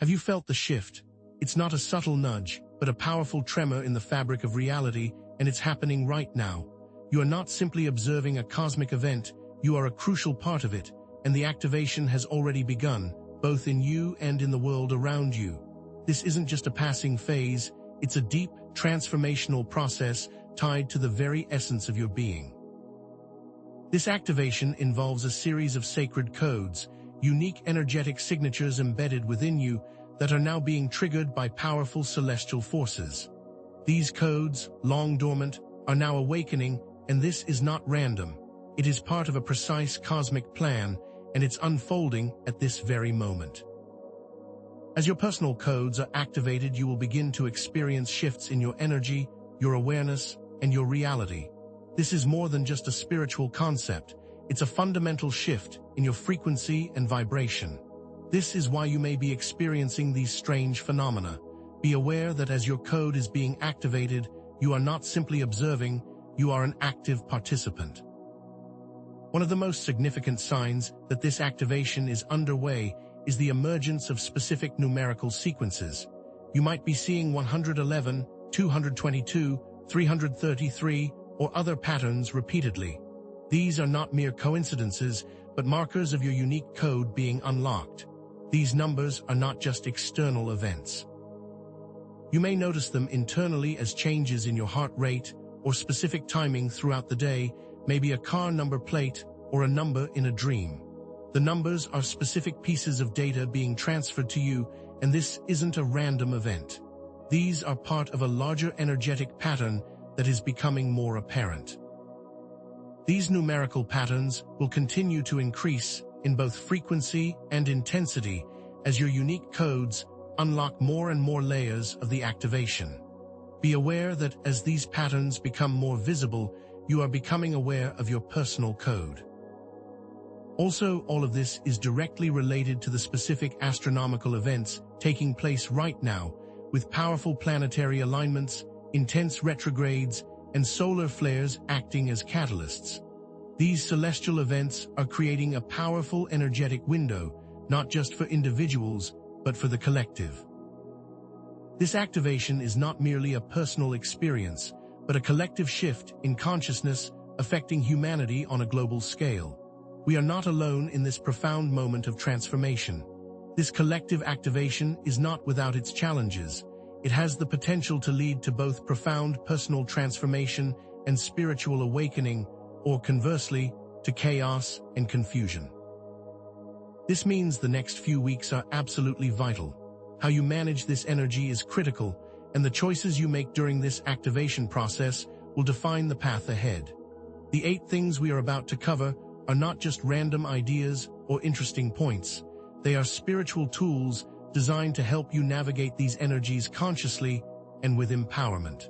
Have you felt the shift? It's not a subtle nudge, but a powerful tremor in the fabric of reality, and it's happening right now. You are not simply observing a cosmic event, you are a crucial part of it, and the activation has already begun, both in you and in the world around you. This isn't just a passing phase, it's a deep, transformational process tied to the very essence of your being. This activation involves a series of sacred codes, unique energetic signatures embedded within you that are now being triggered by powerful celestial forces. These codes, long dormant, are now awakening, and this is not random. It is part of a precise cosmic plan, and it's unfolding at this very moment. As your personal codes are activated, you will begin to experience shifts in your energy, your awareness, and your reality. This is more than just a spiritual concept. It's a fundamental shift in your frequency and vibration. This is why you may be experiencing these strange phenomena. Be aware that as your code is being activated, you are not simply observing, you are an active participant. One of the most significant signs that this activation is underway is the emergence of specific numerical sequences. You might be seeing 111, 222, 333, or other patterns repeatedly. These are not mere coincidences, but markers of your unique code being unlocked. These numbers are not just external events. You may notice them internally as changes in your heart rate or specific timing throughout the day, maybe a car number plate or a number in a dream. The numbers are specific pieces of data being transferred to you, and this isn't a random event. These are part of a larger energetic pattern that is becoming more apparent. These numerical patterns will continue to increase in both frequency and intensity as your unique codes unlock more and more layers of the activation. Be aware that as these patterns become more visible, you are becoming aware of your personal code. Also, all of this is directly related to the specific astronomical events taking place right now, with powerful planetary alignments, intense retrogrades, and solar flares acting as catalysts. These celestial events are creating a powerful energetic window, not just for individuals, but for the collective. This activation is not merely a personal experience, but a collective shift in consciousness affecting humanity on a global scale. We are not alone in this profound moment of transformation. This collective activation is not without its challenges. It has the potential to lead to both profound personal transformation and spiritual awakening, or conversely, to chaos and confusion. This means the next few weeks are absolutely vital. How you manage this energy is critical, and the choices you make during this activation process will define the path ahead. The 8 things we are about to cover are not just random ideas or interesting points. They are spiritual tools designed to help you navigate these energies consciously and with empowerment.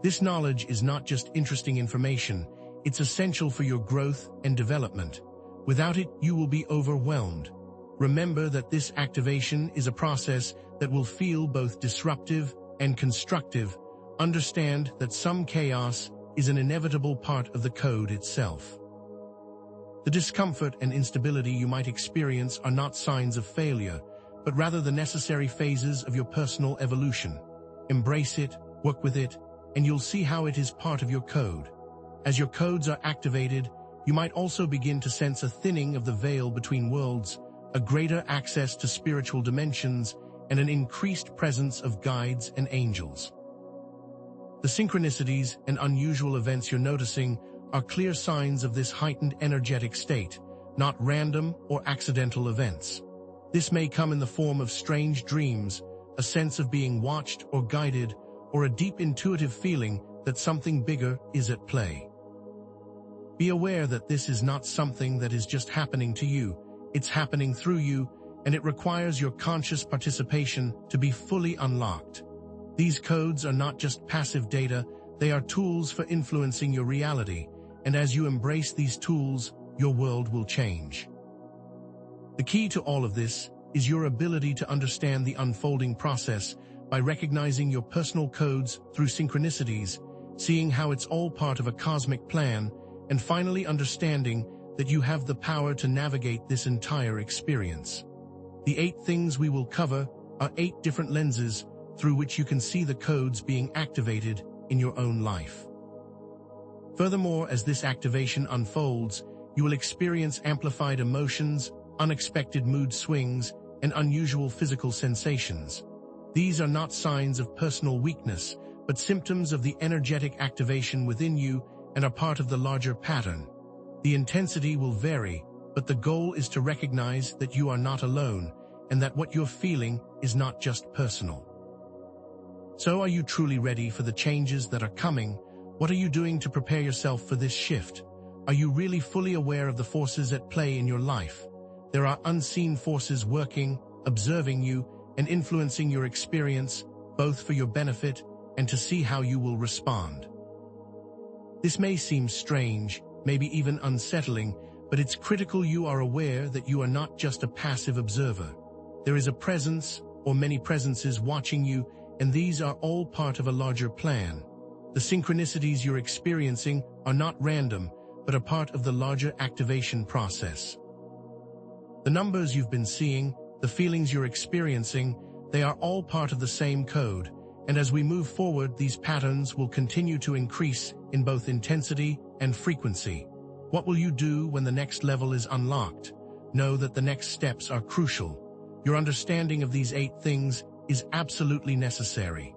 This knowledge is not just interesting information, it's essential for your growth and development. Without it, you will be overwhelmed. Remember that this activation is a process that will feel both disruptive and constructive. Understand that some chaos is an inevitable part of the code itself. The discomfort and instability you might experience are not signs of failure, but rather the necessary phases of your personal evolution. Embrace it, work with it, and you'll see how it is part of your code. As your codes are activated, you might also begin to sense a thinning of the veil between worlds, a greater access to spiritual dimensions, and an increased presence of guides and angels. The synchronicities and unusual events you're noticing are clear signs of this heightened energetic state, not random or accidental events. This may come in the form of strange dreams, a sense of being watched or guided, or a deep intuitive feeling that something bigger is at play. Be aware that this is not something that is just happening to you, it's happening through you, and it requires your conscious participation to be fully unlocked. These codes are not just passive data, they are tools for influencing your reality, and as you embrace these tools, your world will change. The key to all of this is your ability to understand the unfolding process by recognizing your personal codes through synchronicities, seeing how it's all part of a cosmic plan, and finally understanding that you have the power to navigate this entire experience. The 8 things we will cover are 8 different lenses through which you can see the codes being activated in your own life. Furthermore, as this activation unfolds, you will experience amplified emotions, unexpected mood swings, and unusual physical sensations. These are not signs of personal weakness, but symptoms of the energetic activation within you and are part of the larger pattern. The intensity will vary, but the goal is to recognize that you are not alone and that what you're feeling is not just personal. So, are you truly ready for the changes that are coming? What are you doing to prepare yourself for this shift? Are you really fully aware of the forces at play in your life? There are unseen forces working, observing you, and influencing your experience, both for your benefit and to see how you will respond. This may seem strange, maybe even unsettling, but it's critical you are aware that you are not just a passive observer. There is a presence, or many presences, watching you, and these are all part of a larger plan. The synchronicities you're experiencing are not random, but a part of the larger activation process. The numbers you've been seeing, the feelings you're experiencing, they are all part of the same code, and as we move forward, these patterns will continue to increase in both intensity and frequency. What will you do when the next level is unlocked? Know that the next steps are crucial. Your understanding of these 8 things is absolutely necessary.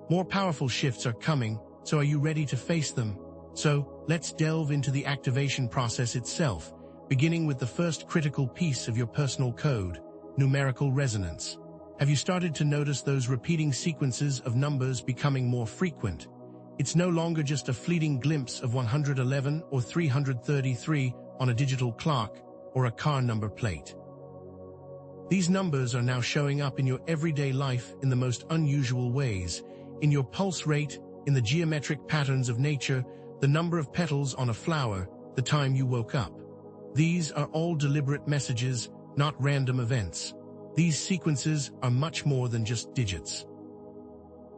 More powerful shifts are coming, so are you ready to face them? So, let's delve into the activation process itself, beginning with the first critical piece of your personal code, numerical resonance. Have you started to notice those repeating sequences of numbers becoming more frequent? It's no longer just a fleeting glimpse of 111 or 333 on a digital clock or a car number plate. These numbers are now showing up in your everyday life in the most unusual ways, in your pulse rate, in the geometric patterns of nature, the number of petals on a flower, the time you woke up. These are all deliberate messages, not random events. These sequences are much more than just digits.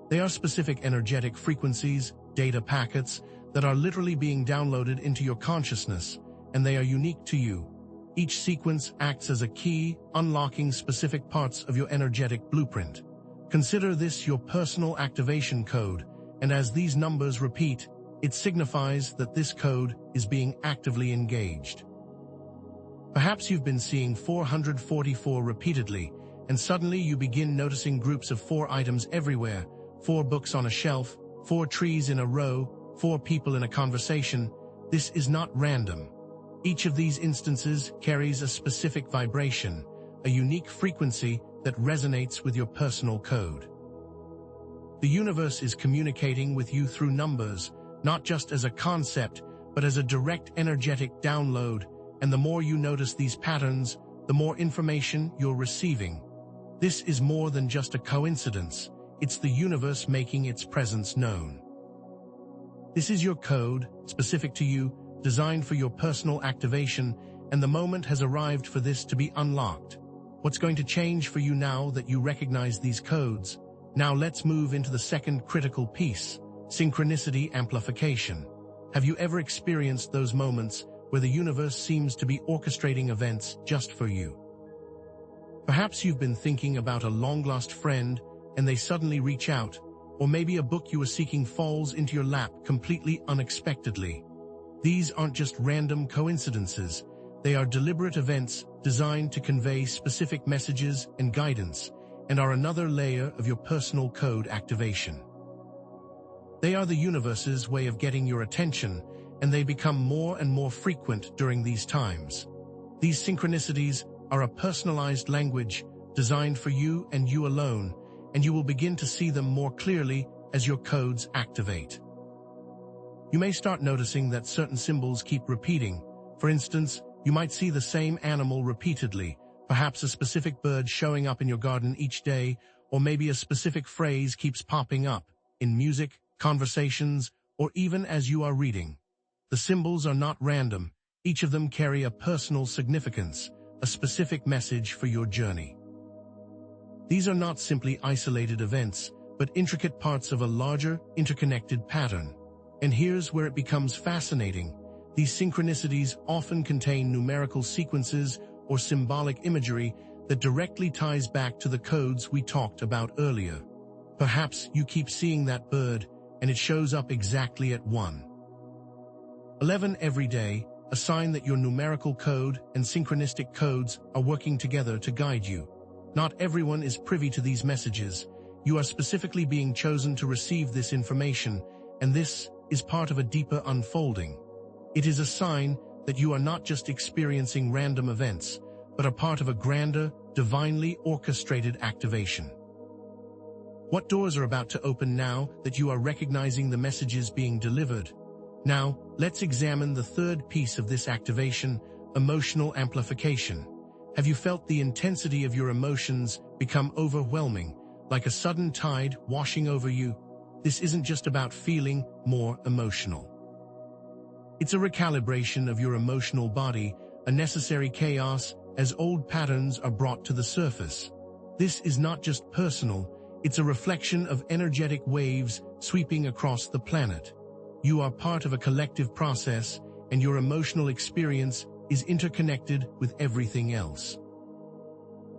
They are specific energetic frequencies, data packets, that are literally being downloaded into your consciousness, and they are unique to you. Each sequence acts as a key, unlocking specific parts of your energetic blueprint. Consider this your personal activation code, and as these numbers repeat, it signifies that this code is being actively engaged. Perhaps you've been seeing 444 repeatedly, and suddenly you begin noticing groups of 4 items everywhere, 4 books on a shelf, 4 trees in a row, 4 people in a conversation. This is not random. Each of these instances carries a specific vibration, a unique frequency that resonates with your personal code. The universe is communicating with you through numbers, not just as a concept, but as a direct energetic download, and the more you notice these patterns, the more information you're receiving. This is more than just a coincidence. It's the universe making its presence known. This is your code, specific to you, designed for your personal activation, and the moment has arrived for this to be unlocked. What's going to change for you now that you recognize these codes? Now let's move into the second critical piece, synchronicity amplification. Have you ever experienced those moments where the universe seems to be orchestrating events just for you? Perhaps you've been thinking about a long-lost friend and they suddenly reach out, or maybe a book you were seeking falls into your lap completely unexpectedly. These aren't just random coincidences. They are deliberate events designed to convey specific messages and guidance, and are another layer of your personal code activation. They are the universe's way of getting your attention, and they become more and more frequent during these times. These synchronicities are a personalized language designed for you and you alone, and you will begin to see them more clearly as your codes activate. You may start noticing that certain symbols keep repeating. For instance, you might see the same animal repeatedly, perhaps a specific bird showing up in your garden each day, or maybe a specific phrase keeps popping up in music, conversations, or even as you are reading. The symbols are not random. Each of them carry a personal significance, a specific message for your journey. These are not simply isolated events, but intricate parts of a larger, interconnected pattern. And here's where it becomes fascinating. These synchronicities often contain numerical sequences or symbolic imagery that directly ties back to the codes we talked about earlier. Perhaps you keep seeing that bird, and it shows up exactly at 1:11 every day, a sign that your numerical code and synchronistic codes are working together to guide you. Not everyone is privy to these messages. You are specifically being chosen to receive this information, and this is part of a deeper unfolding. It is a sign that you are not just experiencing random events, but are part of a grander, divinely orchestrated activation. What doors are about to open now that you are recognizing the messages being delivered? Now, let's examine the third piece of this activation, emotional amplification. Have you felt the intensity of your emotions become overwhelming, like a sudden tide washing over you? This isn't just about feeling more emotional. It's a recalibration of your emotional body, a necessary chaos as old patterns are brought to the surface. This is not just personal, it's a reflection of energetic waves sweeping across the planet. You are part of a collective process, and your emotional experience is interconnected with everything else.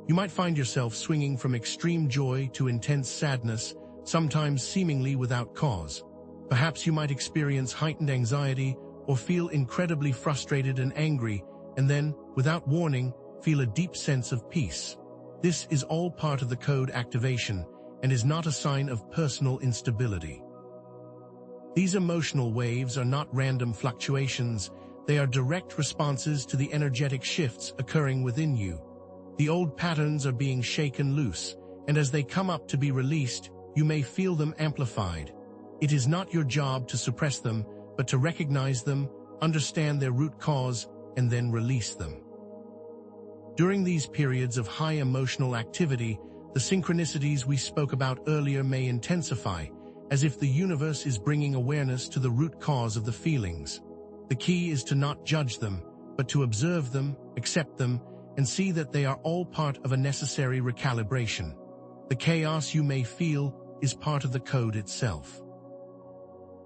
You might find yourself swinging from extreme joy to intense sadness, sometimes seemingly without cause. Perhaps you might experience heightened anxiety or feel incredibly frustrated and angry, and then, without warning, feel a deep sense of peace. This is all part of the code activation and is not a sign of personal instability. These emotional waves are not random fluctuations, they are direct responses to the energetic shifts occurring within you. The old patterns are being shaken loose, and as they come up to be released, you may feel them amplified. It is not your job to suppress them, but to recognize them, understand their root cause, and then release them. During these periods of high emotional activity, the synchronicities we spoke about earlier may intensify, as if the universe is bringing awareness to the root cause of the feelings. The key is to not judge them, but to observe them, accept them, and see that they are all part of a necessary recalibration. The chaos you may feel is part of the code itself.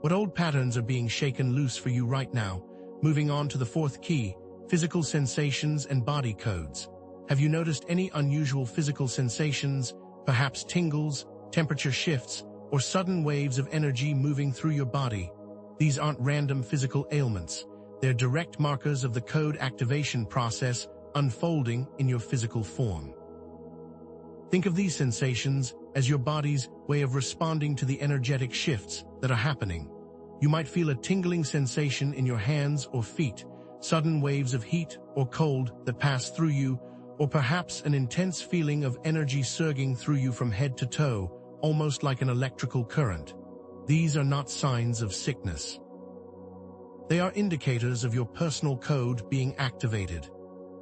What old patterns are being shaken loose for you right now? Moving on to the fourth key, physical sensations and body codes. Have you noticed any unusual physical sensations, perhaps tingles, temperature shifts, or sudden waves of energy moving through your body? These aren't random physical ailments. They're direct markers of the code activation process unfolding in your physical form. Think of these sensations as your body's way of responding to the energetic shifts that are happening. You might feel a tingling sensation in your hands or feet, sudden waves of heat or cold that pass through you, or perhaps an intense feeling of energy surging through you from head to toe, almost like an electrical current. These are not signs of sickness. They are indicators of your personal code being activated.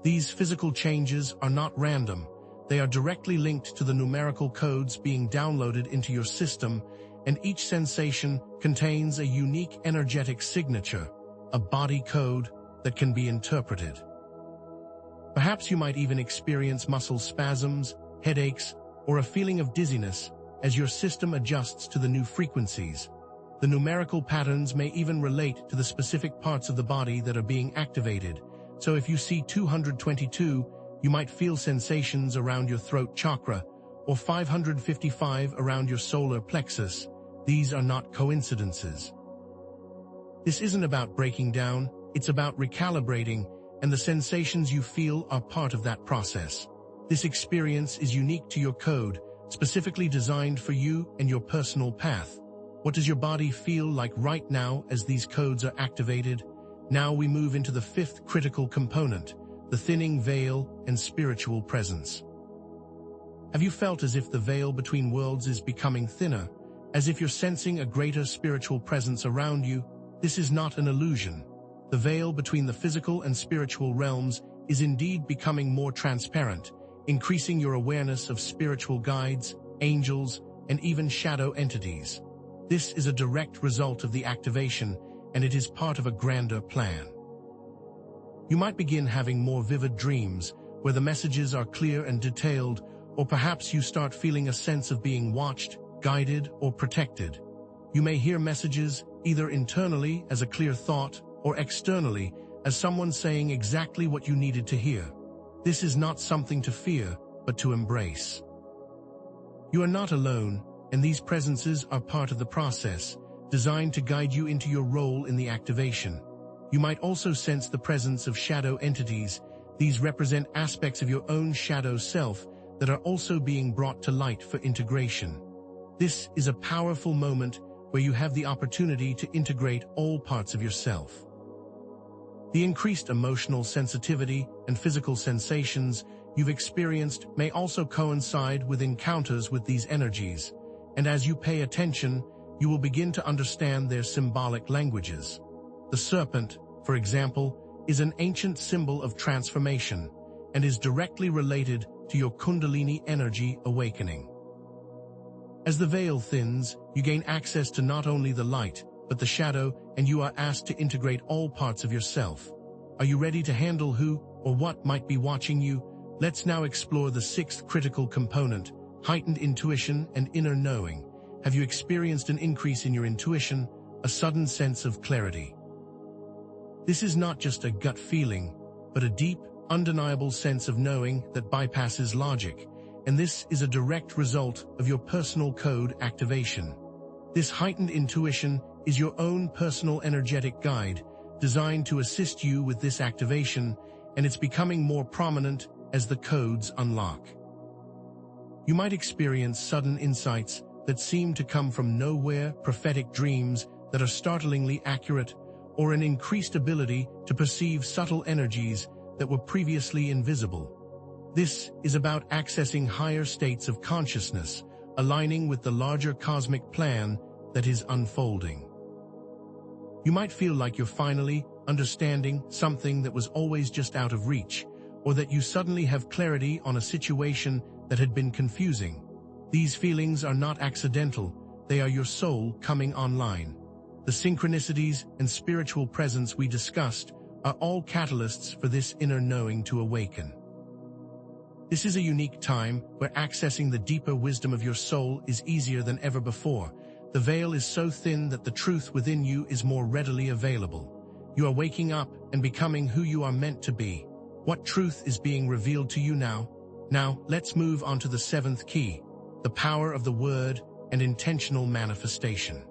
These physical changes are not random. They are directly linked to the numerical codes being downloaded into your system, and each sensation contains a unique energetic signature, a body code that can be interpreted. Perhaps you might even experience muscle spasms, headaches, or a feeling of dizziness as your system adjusts to the new frequencies. The numerical patterns may even relate to the specific parts of the body that are being activated. So if you see 222, you might feel sensations around your throat chakra, or 555 around your solar plexus. These are not coincidences. This isn't about breaking down, it's about recalibrating, and the sensations you feel are part of that process. This experience is unique to your code, specifically designed for you and your personal path. What does your body feel like right now as these codes are activated? Now we move into the fifth critical component, the thinning veil and spiritual presence. Have you felt as if the veil between worlds is becoming thinner, as if you're sensing a greater spiritual presence around you? This is not an illusion. The veil between the physical and spiritual realms is indeed becoming more transparent, increasing your awareness of spiritual guides, angels, and even shadow entities. This is a direct result of the activation, and it is part of a grander plan. You might begin having more vivid dreams, where the messages are clear and detailed, or perhaps you start feeling a sense of being watched, guided, or protected. You may hear messages either internally as a clear thought, or externally as someone saying exactly what you needed to hear. This is not something to fear, but to embrace. You are not alone, and these presences are part of the process, designed to guide you into your role in the activation. You might also sense the presence of shadow entities. These represent aspects of your own shadow self that are also being brought to light for integration. This is a powerful moment where you have the opportunity to integrate all parts of yourself. The increased emotional sensitivity and physical sensations you've experienced may also coincide with encounters with these energies, and as you pay attention, you will begin to understand their symbolic languages. The serpent, for example, is an ancient symbol of transformation and is directly related to your Kundalini energy awakening. As the veil thins, you gain access to not only the light, but the shadow, and you are asked to integrate all parts of yourself. Are you ready to handle who or what might be watching you? Let's now explore the sixth critical component, heightened intuition and inner knowing. Have you experienced an increase in your intuition, a sudden sense of clarity? This is not just a gut feeling, but a deep, undeniable sense of knowing that bypasses logic, and this is a direct result of your personal code activation. This heightened intuition is your own personal energetic guide, designed to assist you with this activation, and it's becoming more prominent as the codes unlock. You might experience sudden insights that seem to come from nowhere, prophetic dreams that are startlingly accurate, or an increased ability to perceive subtle energies that were previously invisible. This is about accessing higher states of consciousness, aligning with the larger cosmic plan that is unfolding. You might feel like you're finally understanding something that was always just out of reach, or that you suddenly have clarity on a situation that had been confusing. These feelings are not accidental, they are your soul coming online. The synchronicities and spiritual presence we discussed are all catalysts for this inner knowing to awaken. This is a unique time where accessing the deeper wisdom of your soul is easier than ever before. The veil is so thin that the truth within you is more readily available. You are waking up and becoming who you are meant to be. What truth is being revealed to you now? Now, let's move on to the seventh key, the power of the word and intentional manifestation.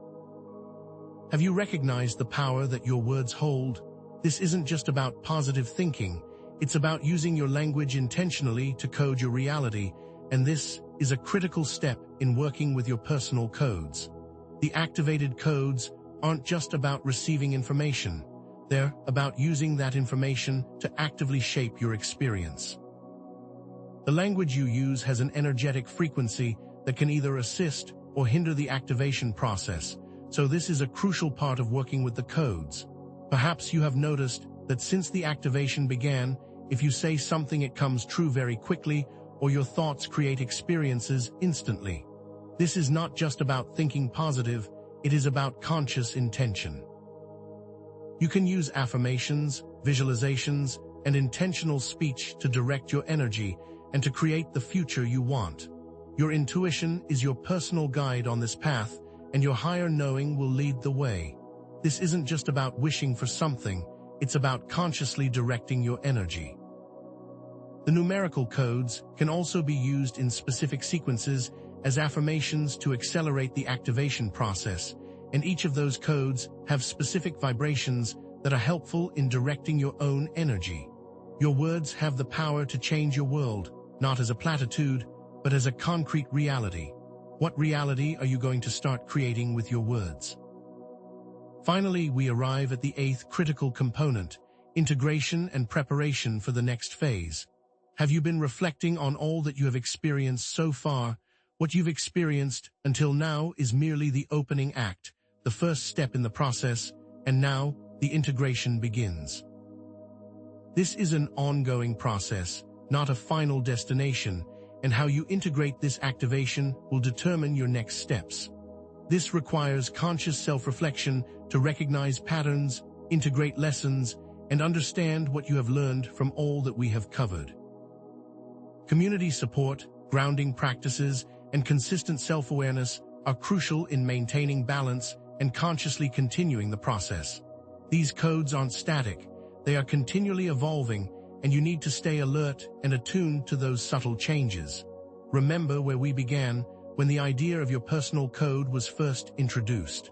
Have you recognized the power that your words hold? This isn't just about positive thinking, it's about using your language intentionally to code your reality, and this is a critical step in working with your personal codes. The activated codes aren't just about receiving information, they're about using that information to actively shape your experience. The language you use has an energetic frequency that can either assist or hinder the activation process, so this is a crucial part of working with the codes. Perhaps you have noticed that since the activation began, if you say something it comes true very quickly, or your thoughts create experiences instantly. This is not just about thinking positive, it is about conscious intention. You can use affirmations, visualizations, and intentional speech to direct your energy and to create the future you want. Your intuition is your personal guide on this path, and your higher knowing will lead the way. This isn't just about wishing for something, it's about consciously directing your energy. The numerical codes can also be used in specific sequences as affirmations to accelerate the activation process, and each of those codes have specific vibrations that are helpful in directing your own energy. Your words have the power to change your world, not as a platitude, but as a concrete reality. What reality are you going to start creating with your words? Finally, we arrive at the eighth critical component, integration and preparation for the next phase. Have you been reflecting on all that you have experienced so far? What you've experienced until now is merely the opening act, the first step in the process, and now the integration begins. This is an ongoing process, not a final destination, and how you integrate this activation will determine your next steps. This requires conscious self-reflection to recognize patterns, integrate lessons, and understand what you have learned from all that we have covered. Community support, grounding practices, and consistent self-awareness are crucial in maintaining balance and consciously continuing the process. These codes aren't static, they are continually evolving, and you need to stay alert and attuned to those subtle changes. Remember where we began, when the idea of your personal code was first introduced.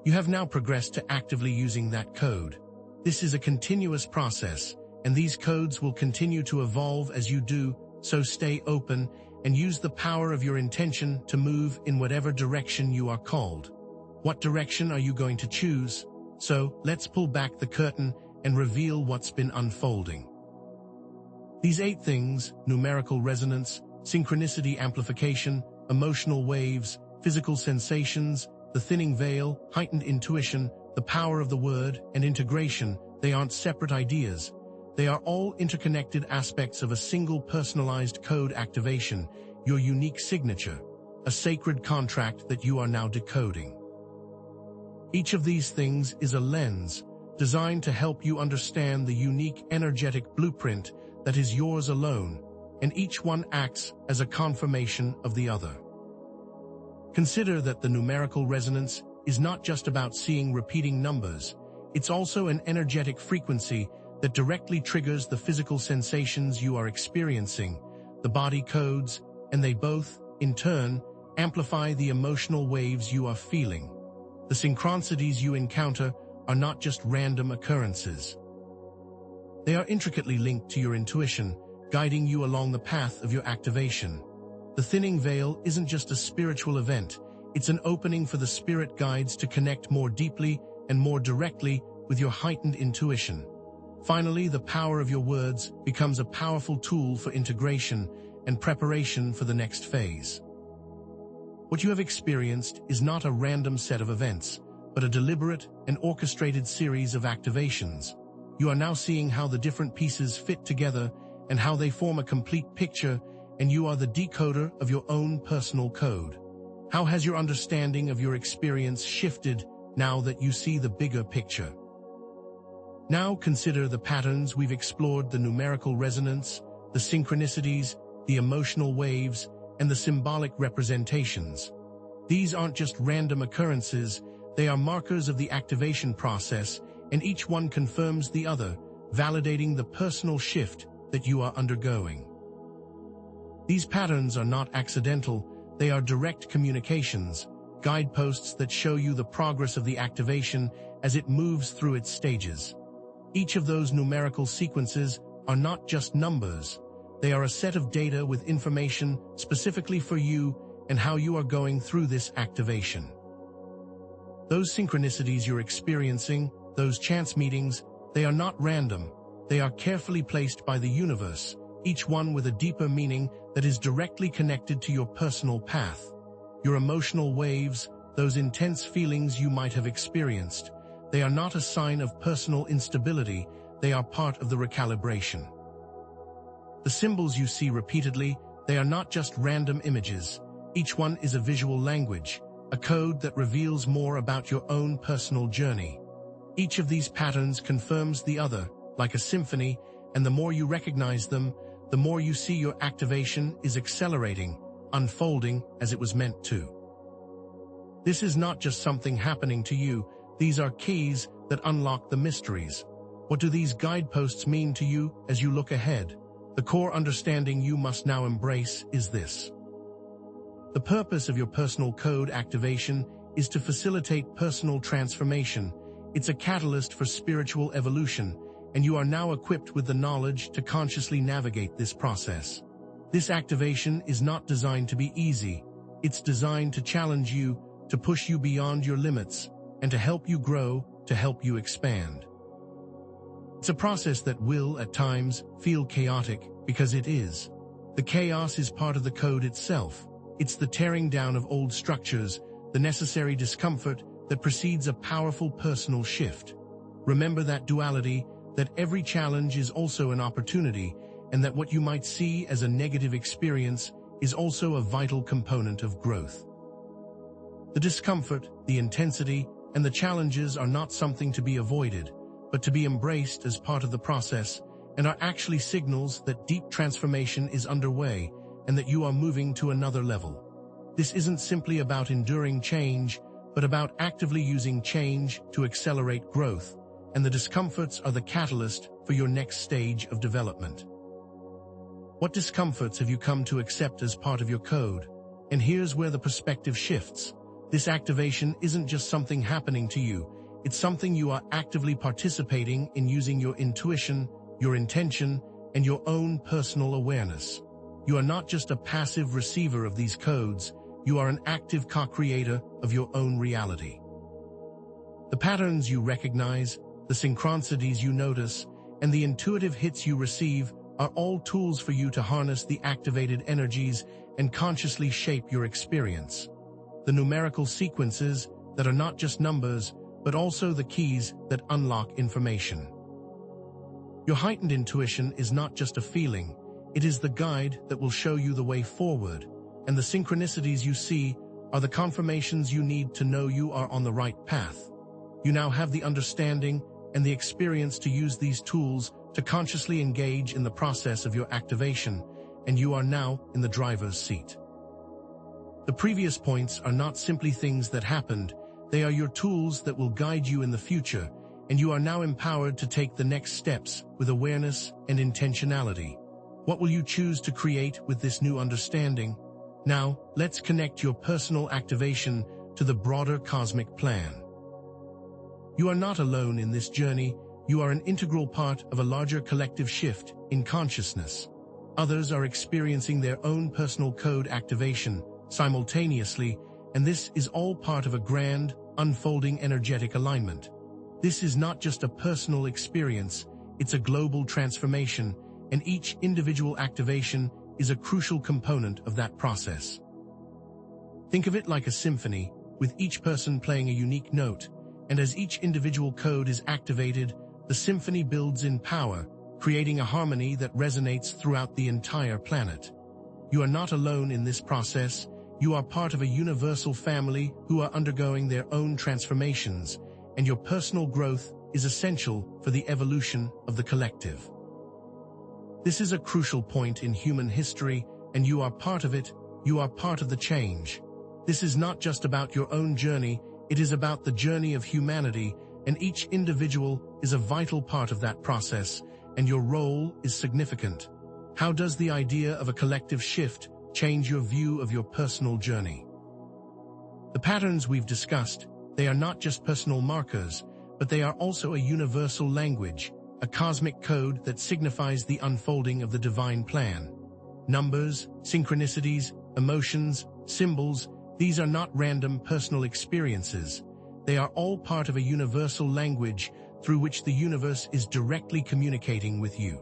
You have now progressed to actively using that code. This is a continuous process, and these codes will continue to evolve as you do, so stay open and use the power of your intention to move in whatever direction you are called. What direction are you going to choose? So, let's pull back the curtain and reveal what's been unfolding. These 8 things, numerical resonance, synchronicity amplification, emotional waves, physical sensations, the thinning veil, heightened intuition, the power of the word, and integration, they aren't separate ideas. They are all interconnected aspects of a single personalized code activation, your unique signature, a sacred contract that you are now decoding. Each of these things is a lens, designed to help you understand the unique energetic blueprint that is yours alone, and each one acts as a confirmation of the other. Consider that the numerical resonance is not just about seeing repeating numbers, it's also an energetic frequency that directly triggers the physical sensations you are experiencing, the body codes, and they both, in turn, amplify the emotional waves you are feeling. The synchronicities you encounter are not just random occurrences. They are intricately linked to your intuition, guiding you along the path of your activation. The thinning veil isn't just a spiritual event, it's an opening for the spirit guides to connect more deeply and more directly with your heightened intuition. Finally, the power of your words becomes a powerful tool for integration and preparation for the next phase. What you have experienced is not a random set of events, but a deliberate and orchestrated series of activations. You are now seeing how the different pieces fit together and how they form a complete picture, and you are the decoder of your own personal code. How has your understanding of your experience shifted now that you see the bigger picture? Now consider the patterns we've explored: the numerical resonance, the synchronicities, the emotional waves, and the symbolic representations. These aren't just random occurrences, they are markers of the activation process, and each one confirms the other, validating the personal shift that you are undergoing. These patterns are not accidental, they are direct communications, guideposts that show you the progress of the activation as it moves through its stages. Each of those numerical sequences are not just numbers, they are a set of data with information specifically for you and how you are going through this activation. Those synchronicities you're experiencing, those chance meetings, they are not random, they are carefully placed by the universe, each one with a deeper meaning that is directly connected to your personal path. Your emotional waves, those intense feelings you might have experienced, they are not a sign of personal instability, they are part of the recalibration. The symbols you see repeatedly, they are not just random images. Each one is a visual language, a code that reveals more about your own personal journey. Each of these patterns confirms the other, like a symphony, and the more you recognize them, the more you see your activation is accelerating, unfolding as it was meant to. This is not just something happening to you, these are keys that unlock the mysteries. What do these guideposts mean to you as you look ahead? The core understanding you must now embrace is this. The purpose of your personal code activation is to facilitate personal transformation. It's a catalyst for spiritual evolution, and you are now equipped with the knowledge to consciously navigate this process. This activation is not designed to be easy. It's designed to challenge you, to push you beyond your limits, and to help you grow, to help you expand. It's a process that will, at times, feel chaotic, because it is. The chaos is part of the code itself. It's the tearing down of old structures, the necessary discomfort that precedes a powerful personal shift. Remember that duality, that every challenge is also an opportunity, and that what you might see as a negative experience is also a vital component of growth. The discomfort, the intensity, and the challenges are not something to be avoided, but to be embraced as part of the process, and are actually signals that deep transformation is underway and that you are moving to another level. This isn't simply about enduring change, but about actively using change to accelerate growth, and the discomforts are the catalyst for your next stage of development. What discomforts have you come to accept as part of your code? And here's where the perspective shifts. This activation isn't just something happening to you, it's something you are actively participating in using your intuition, your intention, and your own personal awareness. You are not just a passive receiver of these codes, you are an active co-creator of your own reality. The patterns you recognize, the synchronicities you notice, and the intuitive hits you receive are all tools for you to harness the activated energies and consciously shape your experience. The numerical sequences that are not just numbers, but also the keys that unlock information. Your heightened intuition is not just a feeling, it is the guide that will show you the way forward, and the synchronicities you see are the confirmations you need to know you are on the right path. You now have the understanding and the experience to use these tools to consciously engage in the process of your activation, and you are now in the driver's seat. The previous points are not simply things that happened, they are your tools that will guide you in the future, and you are now empowered to take the next steps with awareness and intentionality. What will you choose to create with this new understanding? Now, let's connect your personal activation to the broader cosmic plan. You are not alone in this journey, you are an integral part of a larger collective shift in consciousness. Others are experiencing their own personal code activation simultaneously, and this is all part of a grand, unfolding energetic alignment. This is not just a personal experience, it's a global transformation, and each individual activation is a crucial component of that process. Think of it like a symphony, with each person playing a unique note, and as each individual code is activated, the symphony builds in power, creating a harmony that resonates throughout the entire planet. You are not alone in this process, you are part of a universal family who are undergoing their own transformations, and your personal growth is essential for the evolution of the collective. This is a crucial point in human history, and you are part of it, you are part of the change. This is not just about your own journey, it is about the journey of humanity, and each individual is a vital part of that process, and your role is significant. How does the idea of a collective shift change your view of your personal journey? The patterns we've discussed, they are not just personal markers, but they are also a universal language, a cosmic code that signifies the unfolding of the divine plan. Numbers, synchronicities, emotions, symbols, these are not random personal experiences. They are all part of a universal language through which the universe is directly communicating with you.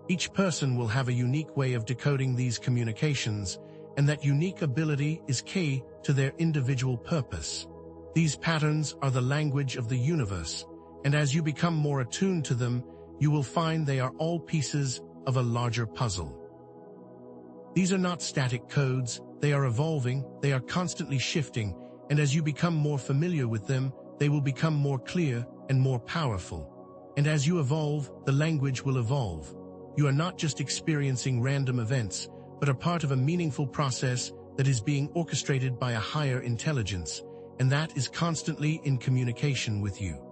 Each person will have a unique way of decoding these communications, and that unique ability is key to their individual purpose. These patterns are the language of the universe, and as you become more attuned to them, you will find they are all pieces of a larger puzzle. These are not static codes, they are evolving, they are constantly shifting, and as you become more familiar with them, they will become more clear and more powerful. And as you evolve, the language will evolve. You are not just experiencing random events, but are part of a meaningful process that is being orchestrated by a higher intelligence, and that is constantly in communication with you.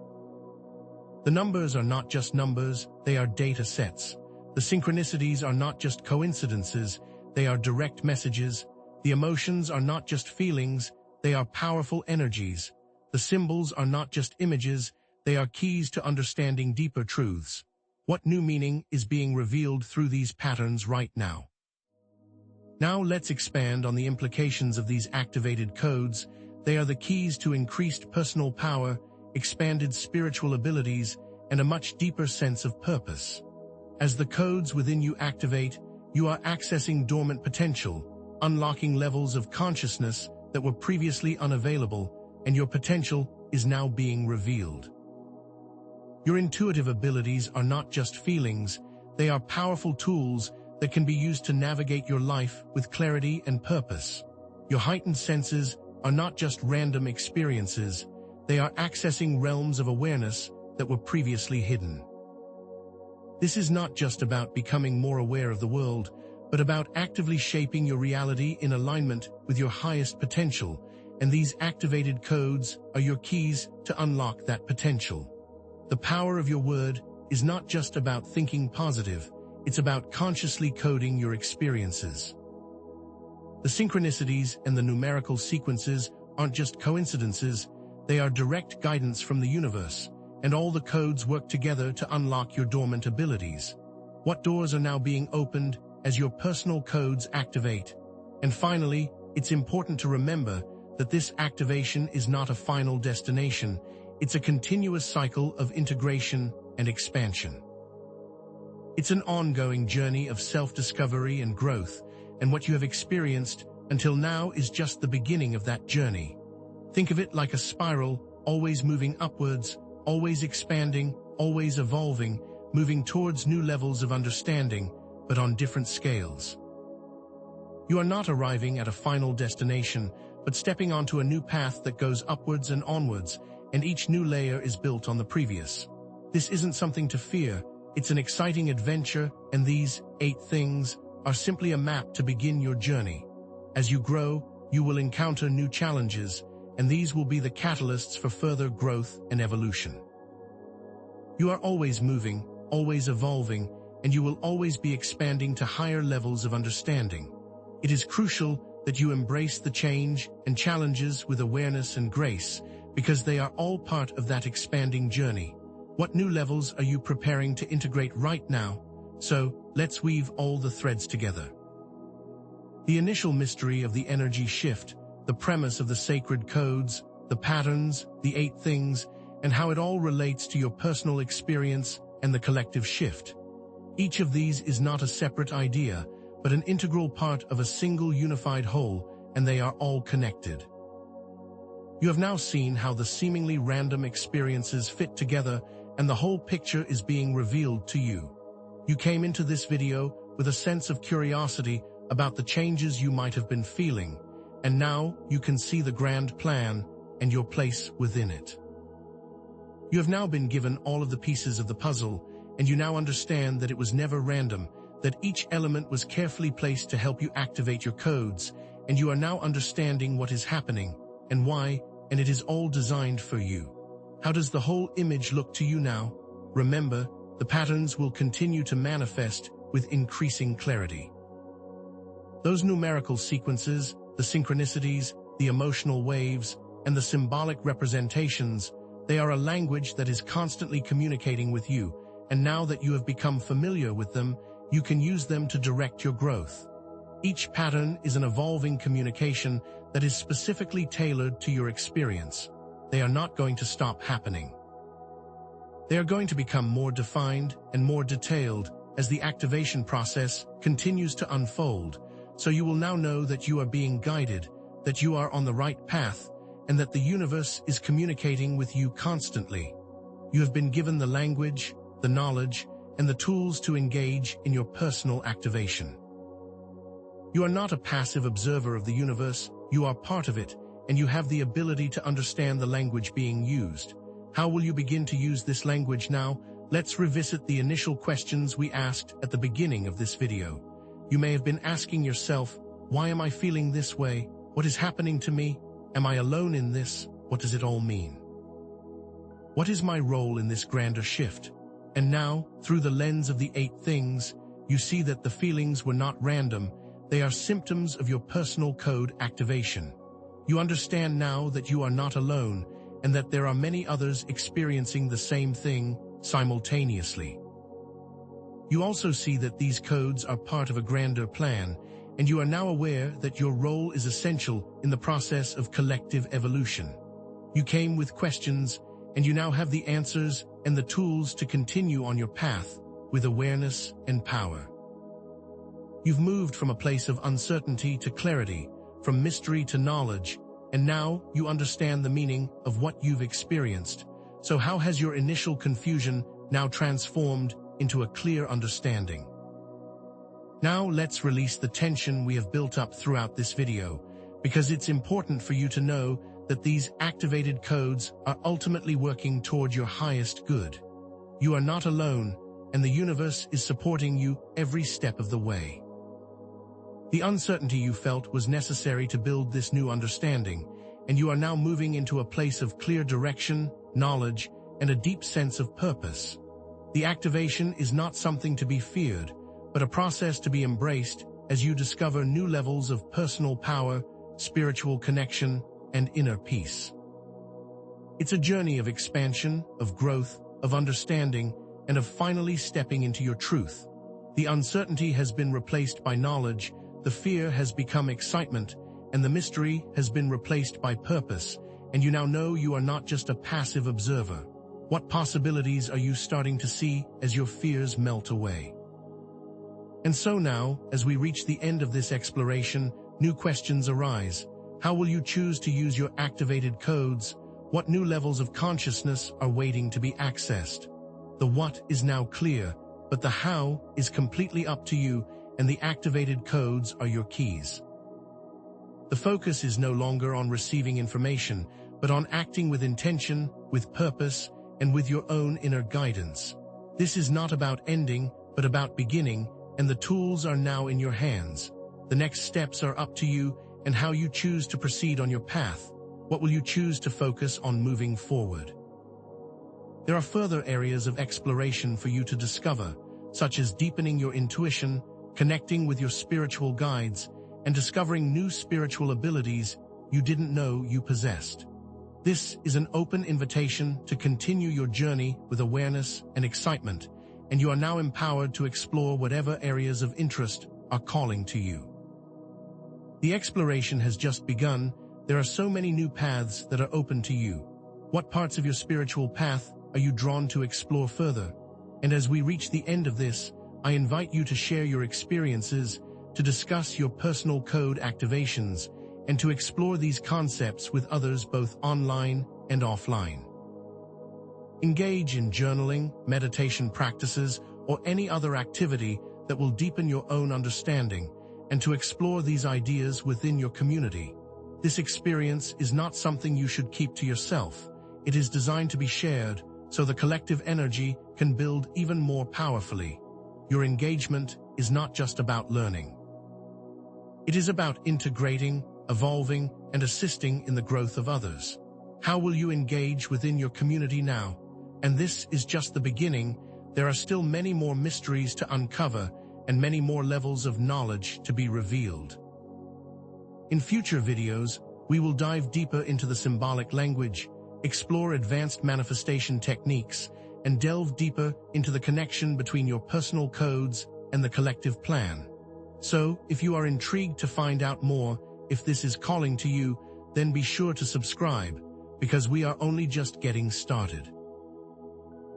The numbers are not just numbers, they are data sets. The synchronicities are not just coincidences, they are direct messages. The emotions are not just feelings, they are powerful energies. The symbols are not just images, they are keys to understanding deeper truths. What new meaning is being revealed through these patterns right now? Now let's expand on the implications of these activated codes. They are the keys to increased personal power, expanded spiritual abilities, and a much deeper sense of purpose. As the codes within you activate, you are accessing dormant potential, unlocking levels of consciousness that were previously unavailable, and your potential is now being revealed. Your intuitive abilities are not just feelings, they are powerful tools that can be used to navigate your life with clarity and purpose. Your heightened senses are not just random experiences, they are accessing realms of awareness that were previously hidden. This is not just about becoming more aware of the world, but about actively shaping your reality in alignment with your highest potential, and these activated codes are your keys to unlock that potential. The power of your word is not just about thinking positive, it's about consciously coding your experiences. The synchronicities and the numerical sequences aren't just coincidences, they are direct guidance from the universe, and all the codes work together to unlock your dormant abilities. What doors are now being opened as your personal codes activate? And finally, it's important to remember that this activation is not a final destination, it's a continuous cycle of integration and expansion. It's an ongoing journey of self-discovery and growth, and what you have experienced until now is just the beginning of that journey. Think of it like a spiral, always moving upwards, always expanding, always evolving, moving towards new levels of understanding, but on different scales. You are not arriving at a final destination, but stepping onto a new path that goes upwards and onwards, and each new layer is built on the previous. This isn't something to fear, it's an exciting adventure, and these 8 things are simply a map to begin your journey. As you grow, you will encounter new challenges, and these will be the catalysts for further growth and evolution. You are always moving, always evolving, and you will always be expanding to higher levels of understanding. It is crucial that you embrace the change and challenges with awareness and grace, because they are all part of that expanding journey. What new levels are you preparing to integrate right now? So, let's weave all the threads together. The initial mystery of the energy shift, the premise of the sacred codes, the patterns, the 8 things, and how it all relates to your personal experience and the collective shift. Each of these is not a separate idea, but an integral part of a single unified whole, and they are all connected. You have now seen how the seemingly random experiences fit together, and the whole picture is being revealed to you. You came into this video with a sense of curiosity about the changes you might have been feeling, and now you can see the grand plan and your place within it. You have now been given all of the pieces of the puzzle, and you now understand that it was never random, that each element was carefully placed to help you activate your codes, and you are now understanding what is happening, and why, and it is all designed for you. How does the whole image look to you now? Remember, the patterns will continue to manifest with increasing clarity. Those numerical sequences, the synchronicities, the emotional waves, and the symbolic representations, they are a language that is constantly communicating with you, and now that you have become familiar with them, you can use them to direct your growth. Each pattern is an evolving communication that is specifically tailored to your experience. They are not going to stop happening. They are going to become more defined and more detailed as the activation process continues to unfold, so you will now know that you are being guided, that you are on the right path, and that the universe is communicating with you constantly. You have been given the language, the knowledge, and the tools to engage in your personal activation. You are not a passive observer of the universe, you are part of it, and you have the ability to understand the language being used. How will you begin to use this language now? Let's revisit the initial questions we asked at the beginning of this video. You may have been asking yourself, why am I feeling this way? What is happening to me? Am I alone in this? What does it all mean? What is my role in this grander shift? And now, through the lens of the 8 things, you see that the feelings were not random, they are symptoms of your personal code activation. You understand now that you are not alone, and that there are many others experiencing the same thing simultaneously. You also see that these codes are part of a grander plan, and you are now aware that your role is essential in the process of collective evolution. You came with questions, and you now have the answers and the tools to continue on your path with awareness and power. You've moved from a place of uncertainty to clarity, from mystery to knowledge, and now you understand the meaning of what you've experienced. So how has your initial confusion now transformed into a clear understanding? Now let's release the tension we have built up throughout this video, because it's important for you to know that these activated codes are ultimately working toward your highest good. You are not alone, and the universe is supporting you every step of the way. The uncertainty you felt was necessary to build this new understanding, and you are now moving into a place of clear direction, knowledge, and a deep sense of purpose. The activation is not something to be feared, but a process to be embraced as you discover new levels of personal power, spiritual connection, and inner peace. It's a journey of expansion, of growth, of understanding, and of finally stepping into your truth. The uncertainty has been replaced by knowledge, the fear has become excitement, and the mystery has been replaced by purpose, and you now know you are not just a passive observer. What possibilities are you starting to see as your fears melt away? And so now, as we reach the end of this exploration, new questions arise. How will you choose to use your activated codes? What new levels of consciousness are waiting to be accessed? The what is now clear, but the how is completely up to you, and the activated codes are your keys. The focus is no longer on receiving information, but on acting with intention, with purpose, and with your own inner guidance. This is not about ending, but about beginning, and the tools are now in your hands. The next steps are up to you and how you choose to proceed on your path. What will you choose to focus on moving forward? There are further areas of exploration for you to discover, such as deepening your intuition, connecting with your spiritual guides, and discovering new spiritual abilities you didn't know you possessed. This is an open invitation to continue your journey with awareness and excitement, and you are now empowered to explore whatever areas of interest are calling to you. The exploration has just begun. There are so many new paths that are open to you. What parts of your spiritual path are you drawn to explore further? And as we reach the end of this, I invite you to share your experiences, to discuss your personal code activations, and to explore these concepts with others both online and offline. Engage in journaling, meditation practices, or any other activity that will deepen your own understanding, and to explore these ideas within your community. This experience is not something you should keep to yourself. It is designed to be shared, so the collective energy can build even more powerfully. Your engagement is not just about learning. It is about integrating, evolving, and assisting in the growth of others. How will you engage within your community now? And this is just the beginning. There are still many more mysteries to uncover and many more levels of knowledge to be revealed. In future videos, we will dive deeper into the symbolic language, explore advanced manifestation techniques, and delve deeper into the connection between your personal codes and the collective plan. So, if you are intrigued to find out more, if this is calling to you, then be sure to subscribe, because we are only just getting started.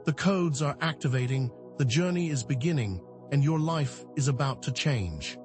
The codes are activating, the journey is beginning, and your life is about to change.